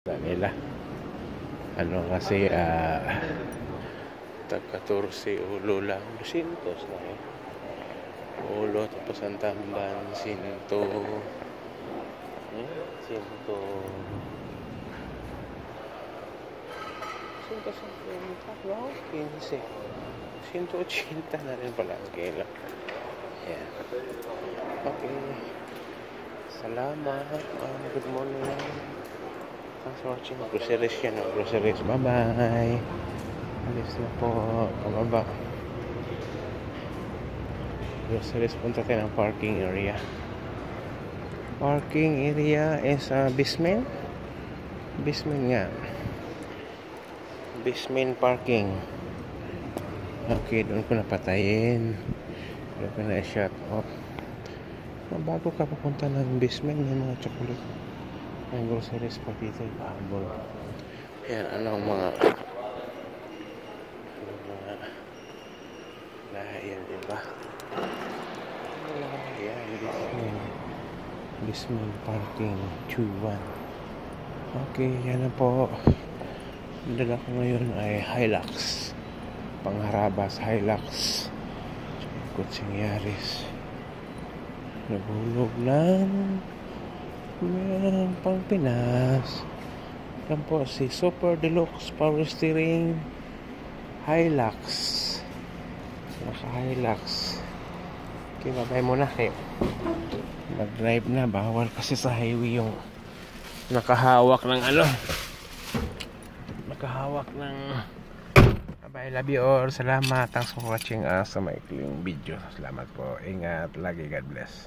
nila ano kasi tag 14 ulo lang 200 na ulo tapos ang tamban 100 15 180 na rin pala ang kilo. Ayan. Okay, salamat. Good morning. Thanks for watching. Groceries yan. Groceries. Bye-bye. Alis na po. Pababa. Groceries. Punta tayo ng parking area. Parking area is basement. Basement nga. Basement parking. Okay, doon ko napatayin. Doon ko na i-shut off. Bago ka papunta ng basement, may mga chocolate. May groceries pa dito. Ipahabol. Yan, anong mga lahayan, diba? Lahayan, basement parking 2-1. Okay, yan na po. Dala ko ngayon ay Hilux. Pangharabas Hilux. Kutsing Yaris. Nagulog lang. Meron pang Pinas. Yan po si Super Deluxe Power Steering Hilux. Naka Hilux. Okay, babay muna kayo. Mag-drive na. Bawal kasi sa highway yung nakahawak ng nakahawak ng bye, love you all. Salamat. Thanks for watching sa maikling video. Salamat po. Ingat lagi. God bless.